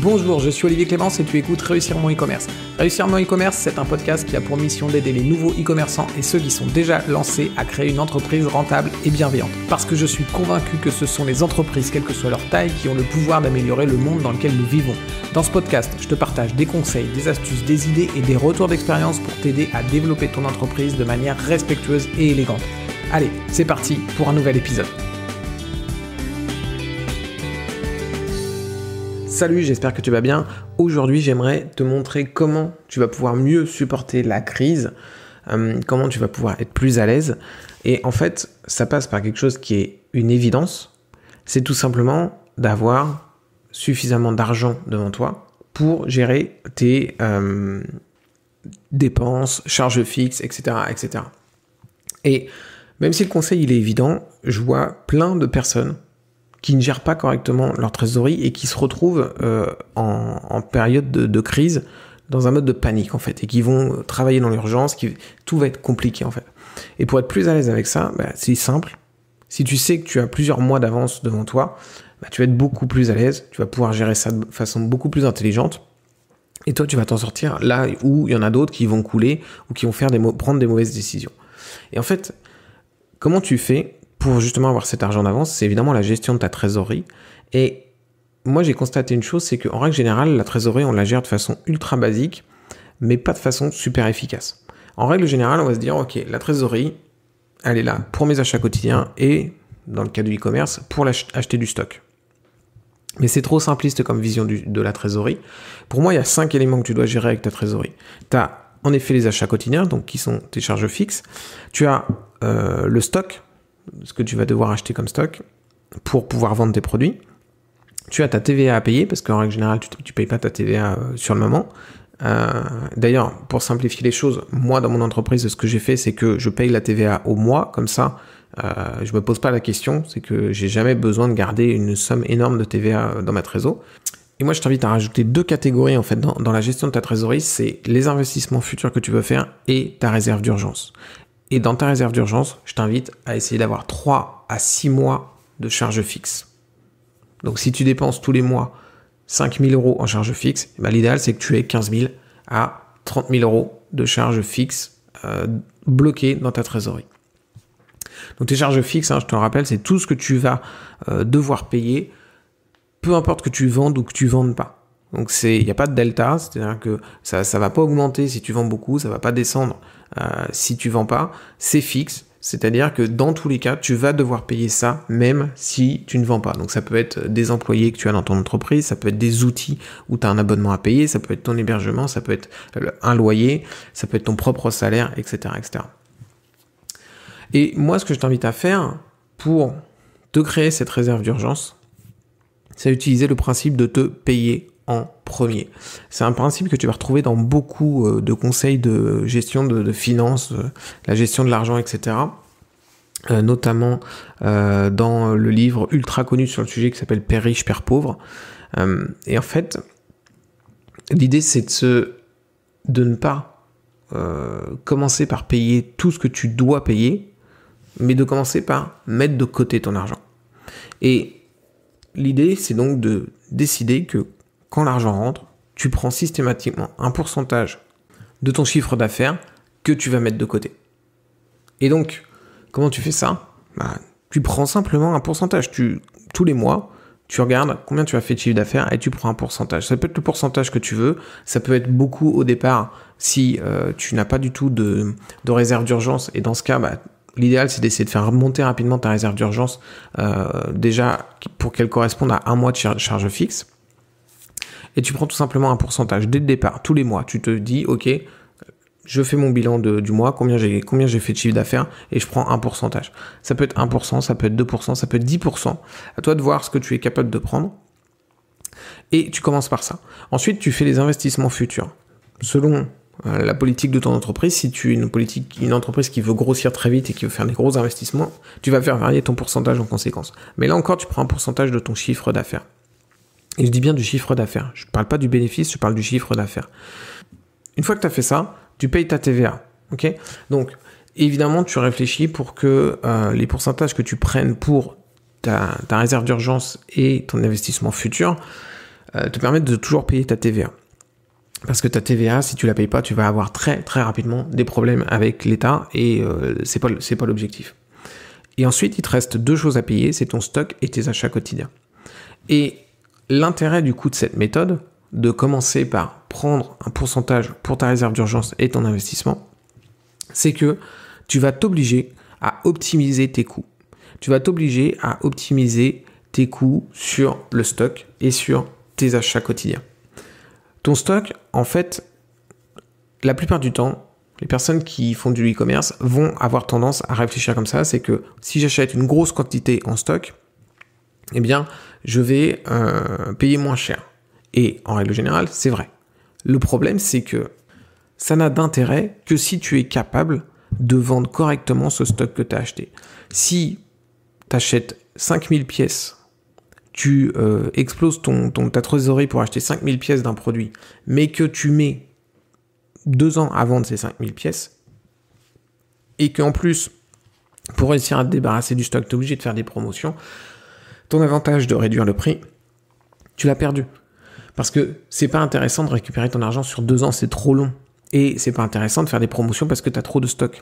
Bonjour, je suis Olivier Clémence et tu écoutes Réussir mon e-commerce. Réussir mon e-commerce, c'est un podcast qui a pour mission d'aider les nouveaux e-commerçants et ceux qui sont déjà lancés à créer une entreprise rentable et bienveillante. Parce que je suis convaincu que ce sont les entreprises, quelle que soit leur taille, qui ont le pouvoir d'améliorer le monde dans lequel nous vivons. Dans ce podcast, je te partage des conseils, des astuces, des idées et des retours d'expérience pour t'aider à développer ton entreprise de manière respectueuse et élégante. Allez, c'est parti pour un nouvel épisode. Salut, j'espère que tu vas bien. Aujourd'hui, j'aimerais te montrer comment tu vas pouvoir mieux supporter la crise, comment tu vas pouvoir être plus à l'aise. Et en fait, ça passe par quelque chose qui est une évidence. C'est tout simplement d'avoir suffisamment d'argent devant toi pour gérer tes dépenses, charges fixes, etc., etc. Et même si le conseil il est évident, je vois plein de personnes qui ne gèrent pas correctement leur trésorerie et qui se retrouvent en période de crise dans un mode de panique en fait, et qui vont travailler dans l'urgence, tout va être compliqué en fait. Et pour être plus à l'aise avec ça, c'est simple. Si tu sais que tu as plusieurs mois d'avance devant toi, tu vas être beaucoup plus à l'aise, tu vas pouvoir gérer ça de façon beaucoup plus intelligente, et toi tu vas t'en sortir là où il y en a d'autres qui vont couler ou qui vont prendre des mauvaises décisions. Et en fait, comment tu fais pour justement avoir cet argent d'avance? C'est évidemment la gestion de ta trésorerie. Et moi, j'ai constaté une chose, c'est qu'en règle générale, la trésorerie, on la gère de façon ultra basique, mais pas de façon super efficace. En règle générale, on va se dire, ok, la trésorerie, elle est là pour mes achats quotidiens et, dans le cas du e-commerce, pour acheter du stock. Mais c'est trop simpliste comme vision de la trésorerie. Pour moi, il y a 5 éléments que tu dois gérer avec ta trésorerie. Tu as en effet les achats quotidiens, donc qui sont tes charges fixes. Tu as le stock, ce que tu vas devoir acheter comme stock pour pouvoir vendre tes produits. Tu as ta TVA à payer, parce qu'en règle générale, tu ne payes pas ta TVA sur le moment. D'ailleurs, pour simplifier les choses, moi, dans mon entreprise, ce que j'ai fait, c'est que je paye la TVA au mois, comme ça, je me pose pas la question, c'est que j'ai jamais besoin de garder une somme énorme de TVA dans ma trésor. Et moi, je t'invite à rajouter 2 catégories, en fait, dans la gestion de ta trésorerie, c'est les investissements futurs que tu veux faire et ta réserve d'urgence. Et dans ta réserve d'urgence, je t'invite à essayer d'avoir 3 à 6 mois de charges fixes. Donc si tu dépenses tous les mois 5 000 euros en charges fixes, l'idéal c'est que tu aies 15 000 à 30 000 euros de charges fixes bloquées dans ta trésorerie. Donc tes charges fixes, je te le rappelle, c'est tout ce que tu vas devoir payer, peu importe que tu vendes ou que tu vendes pas. Donc il n'y a pas de delta, c'est-à-dire que ça va pas augmenter si tu vends beaucoup, ça va pas descendre si tu vends pas, c'est fixe, c'est-à-dire que dans tous les cas, tu vas devoir payer ça même si tu ne vends pas. Donc ça peut être des employés que tu as dans ton entreprise, ça peut être des outils où tu as un abonnement à payer, ça peut être ton hébergement, ça peut être un loyer, ça peut être ton propre salaire, etc., etc. Et moi, ce que je t'invite à faire pour te créer cette réserve d'urgence, c'est utiliser le principe de te payer en premier. C'est un principe que tu vas retrouver dans beaucoup de conseils de gestion de finances, la gestion de l'argent, etc. Notamment dans le livre ultra connu sur le sujet qui s'appelle Père riche, Père pauvre. Et en fait, l'idée c'est de ne pas commencer par payer tout ce que tu dois payer, mais de commencer par mettre de côté ton argent. Et l'idée c'est donc de décider que quand l'argent rentre, tu prends systématiquement un pourcentage de ton chiffre d'affaires que tu vas mettre de côté. Et donc, comment tu fais ça ? Tu prends simplement un pourcentage. Tous les mois, tu regardes combien tu as fait de chiffre d'affaires et tu prends un pourcentage. Ça peut être le pourcentage que tu veux, ça peut être beaucoup au départ si tu n'as pas du tout de réserve d'urgence. Et dans ce cas, l'idéal, c'est d'essayer de faire remonter rapidement ta réserve d'urgence déjà pour qu'elle corresponde à un mois de charge fixe. Et tu prends tout simplement un pourcentage dès le départ, tous les mois. Tu te dis, ok, je fais mon bilan du mois, combien j'ai fait de chiffre d'affaires, et je prends un pourcentage. Ça peut être 1%, ça peut être 2%, ça peut être 10%. À toi de voir ce que tu es capable de prendre. Et tu commences par ça. Ensuite, tu fais les investissements futurs. Selon la politique de ton entreprise, si tu es une entreprise qui veut grossir très vite et qui veut faire des gros investissements, tu vas faire varier ton pourcentage en conséquence. Mais là encore, tu prends un pourcentage de ton chiffre d'affaires. Et je dis bien du chiffre d'affaires. Je ne parle pas du bénéfice, je parle du chiffre d'affaires. Une fois que tu as fait ça, tu payes ta TVA. Okay ? Donc, évidemment, tu réfléchis pour que les pourcentages que tu prennes pour ta réserve d'urgence et ton investissement futur te permettent de toujours payer ta TVA. Parce que ta TVA, si tu la payes pas, tu vas avoir très très rapidement des problèmes avec l'État et c'est pas l'objectif. Et ensuite, il te reste 2 choses à payer, c'est ton stock et tes achats quotidiens. Et l'intérêt du coup de cette méthode, de commencer par prendre un pourcentage pour ta réserve d'urgence et ton investissement, c'est que tu vas t'obliger à optimiser tes coûts. Tu vas t'obliger à optimiser tes coûts sur le stock et sur tes achats quotidiens. Ton stock, en fait, la plupart du temps, les personnes qui font du e-commerce vont avoir tendance à réfléchir comme ça, c'est que si j'achète une grosse quantité en stock, eh bien, je vais payer moins cher. Et en règle générale, c'est vrai. Le problème, c'est que ça n'a d'intérêt que si tu es capable de vendre correctement ce stock que tu as acheté. Si tu achètes 5000 pièces, tu exploses ta trésorerie pour acheter 5000 pièces d'un produit, mais que tu mets 2 ans à vendre ces 5000 pièces, et qu'en plus, pour réussir à te débarrasser du stock, tu es obligé de faire des promotions, ton avantage de réduire le prix, tu l'as perdu. Parce que c'est pas intéressant de récupérer ton argent sur 2 ans, c'est trop long. Et c'est pas intéressant de faire des promotions parce que tu as trop de stock.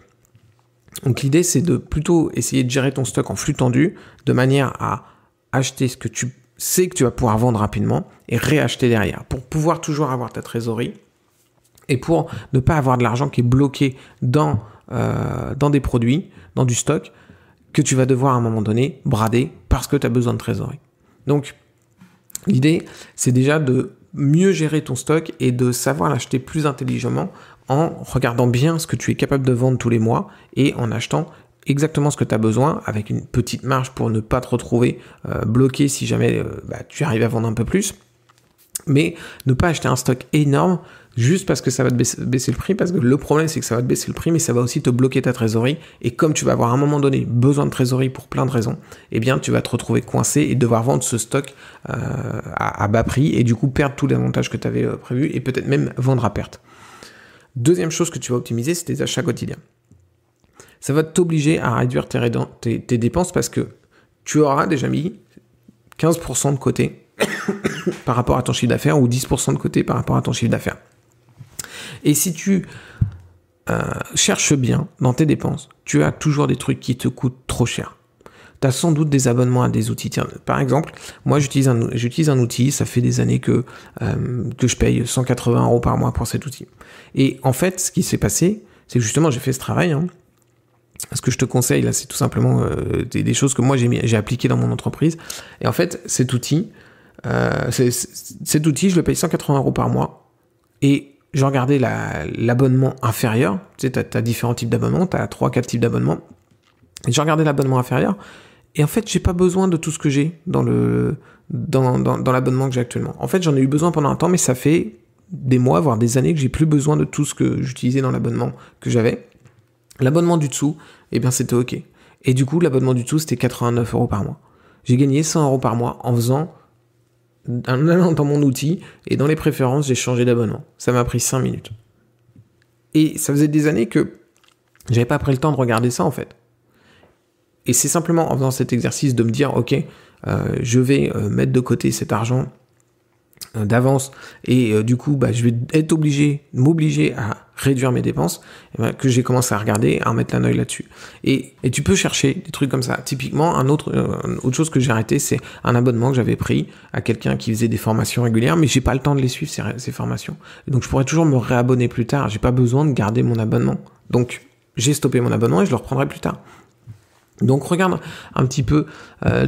Donc l'idée, c'est de plutôt essayer de gérer ton stock en flux tendu, de manière à acheter ce que tu sais que tu vas pouvoir vendre rapidement et réacheter derrière, pour pouvoir toujours avoir ta trésorerie et pour ne pas avoir de l'argent qui est bloqué dans des produits, dans du stock, que tu vas devoir à un moment donné brader parce que tu as besoin de trésorerie. Donc, l'idée, c'est déjà de mieux gérer ton stock et de savoir l'acheter plus intelligemment en regardant bien ce que tu es capable de vendre tous les mois et en achetant exactement ce que tu as besoin avec une petite marge pour ne pas te retrouver bloqué si jamais tu arrives à vendre un peu plus. Mais ne pas acheter un stock énorme juste parce que ça va te baisser le prix, parce que le problème c'est que ça va te baisser le prix, mais ça va aussi te bloquer ta trésorerie, et comme tu vas avoir à un moment donné besoin de trésorerie pour plein de raisons, eh bien tu vas te retrouver coincé et devoir vendre ce stock à bas prix, et du coup perdre tous les avantages que tu avais prévus, et peut-être même vendre à perte. Deuxième chose que tu vas optimiser, c'est tes achats quotidiens. Ça va t'obliger à réduire tes dépenses, parce que tu auras déjà mis 15% de côté par rapport à ton chiffre d'affaires, ou 10% de côté par rapport à ton chiffre d'affaires. Et si tu cherches bien dans tes dépenses, tu as toujours des trucs qui te coûtent trop cher. Tu as sans doute des abonnements à des outils. Tiens, par exemple, moi j'utilise un outil, ça fait des années que je paye 180 € par mois pour cet outil. Et en fait, ce qui s'est passé, c'est que justement j'ai fait ce travail. Ce que je te conseille là, c'est tout simplement des choses que moi j'ai appliquées dans mon entreprise. Et en fait, cet outil, je le paye 180 € par mois, et je regardais l'abonnement inférieur. Tu sais, t'as différents types d'abonnements, t'as 3-4 types d'abonnements, et je regardais l'abonnement inférieur, et en fait j'ai pas besoin de tout ce que j'ai dans l'abonnement que j'ai actuellement. En fait, j'en ai eu besoin pendant un temps, mais ça fait des mois, voire des années que j'ai plus besoin de tout ce que j'utilisais dans l'abonnement que j'avais. L'abonnement du dessous, eh bien c'était ok. Et du coup, l'abonnement du dessous, c'était 89 € par mois. J'ai gagné 100 € par mois en allant dans mon outil, et dans les préférences, j'ai changé d'abonnement. Ça m'a pris 5 minutes. Et ça faisait des années que j'avais pas pris le temps de regarder ça, en fait. Et c'est simplement en faisant cet exercice de me dire, ok, je vais mettre de côté cet argent d'avance, et du coup je vais m'obliger à réduire mes dépenses, que j'ai commencé à regarder, à remettre un œil là-dessus. Et tu peux chercher des trucs comme ça. Typiquement, autre chose que j'ai arrêté, c'est un abonnement que j'avais pris à quelqu'un qui faisait des formations régulières, mais j'ai pas le temps de les suivre, ces formations. Et donc je pourrais toujours me réabonner plus tard, j'ai pas besoin de garder mon abonnement. Donc j'ai stoppé mon abonnement et je le reprendrai plus tard. Donc regarde un petit peu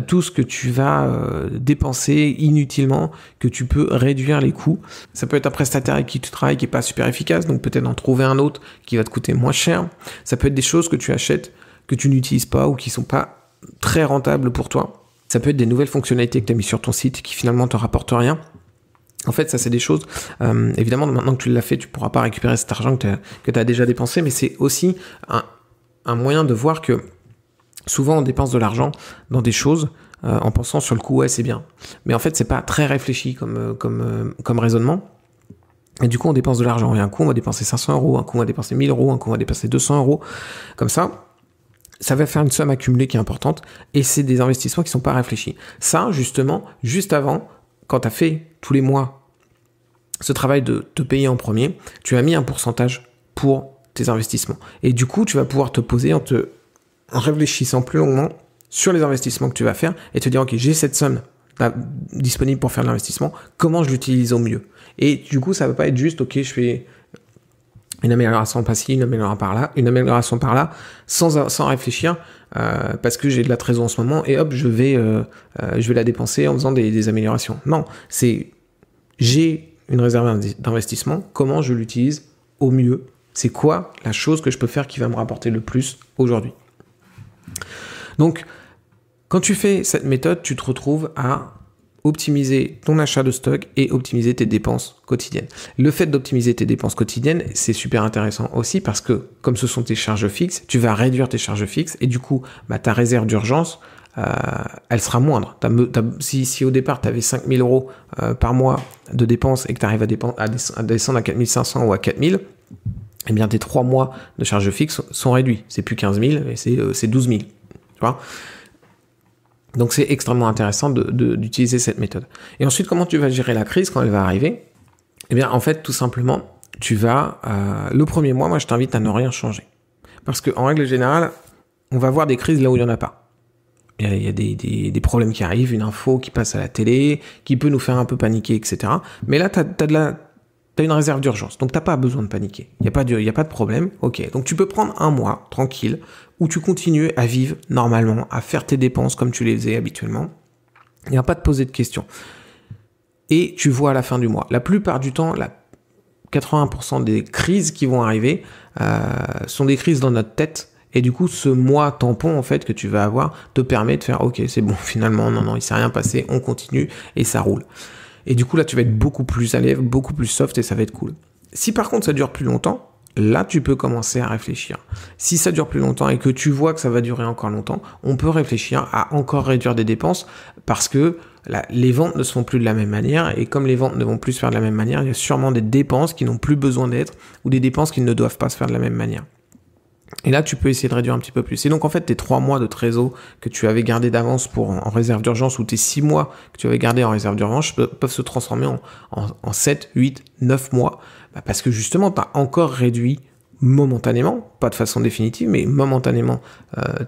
tout ce que tu vas dépenser inutilement, que tu peux réduire les coûts. Ça peut être un prestataire avec qui tu travailles qui n'est pas super efficace, donc peut-être en trouver un autre qui va te coûter moins cher. Ça peut être des choses que tu achètes, que tu n'utilises pas ou qui ne sont pas très rentables pour toi. Ça peut être des nouvelles fonctionnalités que tu as mis sur ton site qui finalement ne te rapportent rien. En fait, ça c'est des choses, évidemment maintenant que tu l'as fait, tu ne pourras pas récupérer cet argent que tu as déjà dépensé, mais c'est aussi un moyen de voir que souvent, on dépense de l'argent dans des choses en pensant sur le coup, ouais, c'est bien. Mais en fait, c'est pas très réfléchi comme raisonnement. Et du coup, on dépense de l'argent. Et un coup, on va dépenser 500 €, un coup, on va dépenser 1000 €, un coup, on va dépenser 200 €. Comme ça va faire une somme accumulée qui est importante. Et c'est des investissements qui sont pas réfléchis. Ça, justement, juste avant, quand tu as fait tous les mois ce travail de te payer en premier, tu as mis un pourcentage pour tes investissements. Et du coup, tu vas pouvoir te poser en réfléchissant plus longuement sur les investissements que tu vas faire et te dire, ok, j'ai cette somme disponible pour faire de l'investissement, comment je l'utilise au mieux? Et du coup, ça ne va pas être juste, ok, je fais une amélioration par-ci, une amélioration par-là, sans réfléchir, parce que j'ai de la trésor en ce moment, et hop, je vais la dépenser en faisant des améliorations. Non, j'ai une réserve d'investissement, comment je l'utilise au mieux? C'est quoi la chose que je peux faire qui va me rapporter le plus aujourd'hui? Donc, quand tu fais cette méthode, tu te retrouves à optimiser ton achat de stock et optimiser tes dépenses quotidiennes. Le fait d'optimiser tes dépenses quotidiennes, c'est super intéressant aussi parce que, comme ce sont tes charges fixes, tu vas réduire tes charges fixes et du coup, ta réserve d'urgence, elle sera moindre. Si au départ, tu avais 5 000 euros par mois de dépenses et que tu arrives à descendre à 4 500 ou à 4 000, eh bien, tes 3 mois de charges fixes sont réduits. C'est plus 15 000, mais c'est 12 000. Tu vois ? Donc, c'est extrêmement intéressant d'utiliser cette méthode. Et ensuite, comment tu vas gérer la crise quand elle va arriver ? Eh bien, en fait, tout simplement, tu vas... le premier mois, moi, je t'invite à ne rien changer. Parce qu'en règle générale, on va voir des crises là où il n'y en a pas. Il y a des problèmes qui arrivent, une info qui passe à la télé, qui peut nous faire un peu paniquer, etc. Mais là, t'as une réserve d'urgence, donc t'as pas besoin de paniquer. Il y a pas de problème. Ok, donc tu peux prendre un mois tranquille où tu continues à vivre normalement, à faire tes dépenses comme tu les faisais habituellement. Il n'y a pas de poser de questions. Et tu vois à la fin du mois. La plupart du temps, 80% des crises qui vont arriver sont des crises dans notre tête. Et du coup, ce mois tampon, en fait, que tu vas avoir, te permet de faire, ok, c'est bon, finalement, non, il s'est rien passé, on continue, et ça roule. Et du coup, là, tu vas être beaucoup plus à l'aise, beaucoup plus soft, et ça va être cool. Si par contre, ça dure plus longtemps, là, tu peux commencer à réfléchir. Si ça dure plus longtemps et que tu vois que ça va durer encore longtemps, on peut réfléchir à encore réduire des dépenses, parce que les ventes ne se font plus de la même manière, et comme les ventes ne vont plus se faire de la même manière, il y a sûrement des dépenses qui n'ont plus besoin d'être, ou des dépenses qui ne doivent pas se faire de la même manière. Et là, tu peux essayer de réduire un petit peu plus. Et donc, en fait, tes 3 mois de trésor que tu avais gardé d'avance en réserve d'urgence, ou tes 6 mois que tu avais gardé en réserve d'urgence, peuvent se transformer en 7, 8, 9 mois. Parce que justement, tu as encore réduit momentanément, pas de façon définitive, mais momentanément,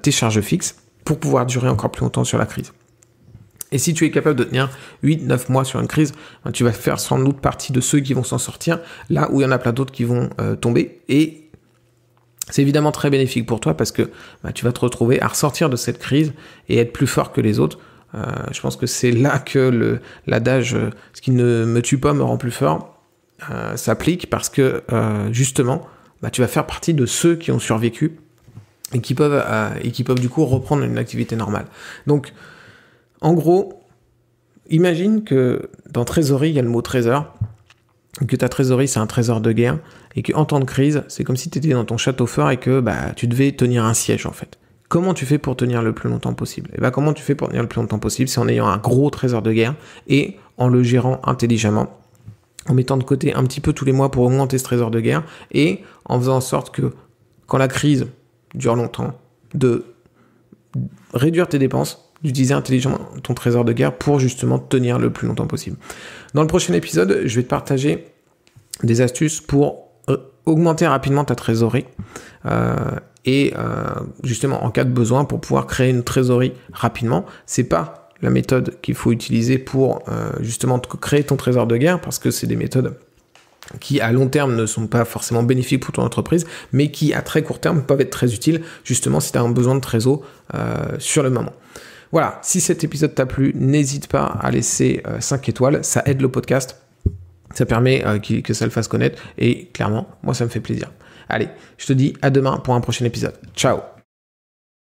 tes charges fixes pour pouvoir durer encore plus longtemps sur la crise. Et si tu es capable de tenir 8-9 mois sur une crise, tu vas faire sans doute partie de ceux qui vont s'en sortir, là où il y en a plein d'autres qui vont tomber. Et c'est évidemment très bénéfique pour toi parce que tu vas te retrouver à ressortir de cette crise et être plus fort que les autres. Je pense que c'est là que l'adage « ce qui ne me tue pas me rend plus fort » s'applique parce que justement, tu vas faire partie de ceux qui ont survécu et qui peuvent du coup reprendre une activité normale. Donc, en gros, imagine que dans trésorerie, il y a le mot trésor, que ta trésorerie, c'est un trésor de guerre, et qu'en temps de crise, c'est comme si tu étais dans ton château fort et que tu devais tenir un siège, en fait. Comment tu fais pour tenir le plus longtemps possible ? Et comment tu fais pour tenir le plus longtemps possible ? C'est en ayant un gros trésor de guerre et en le gérant intelligemment, en mettant de côté un petit peu tous les mois pour augmenter ce trésor de guerre et en faisant en sorte que, quand la crise dure longtemps, de réduire tes dépenses, d'utiliser intelligemment ton trésor de guerre pour justement tenir le plus longtemps possible. Dans le prochain épisode, je vais te partager des astuces pour augmenter rapidement ta trésorerie et justement en cas de besoin pour pouvoir créer une trésorerie rapidement. C'est pas la méthode qu'il faut utiliser pour justement créer ton trésor de guerre parce que c'est des méthodes qui à long terme ne sont pas forcément bénéfiques pour ton entreprise, mais qui à très court terme peuvent être très utiles justement si tu as un besoin de trésor sur le moment. Voilà, si cet épisode t'a plu, n'hésite pas à laisser 5 étoiles, ça aide le podcast, ça permet que ça le fasse connaître, et clairement, moi ça me fait plaisir. Allez, je te dis à demain pour un prochain épisode. Ciao!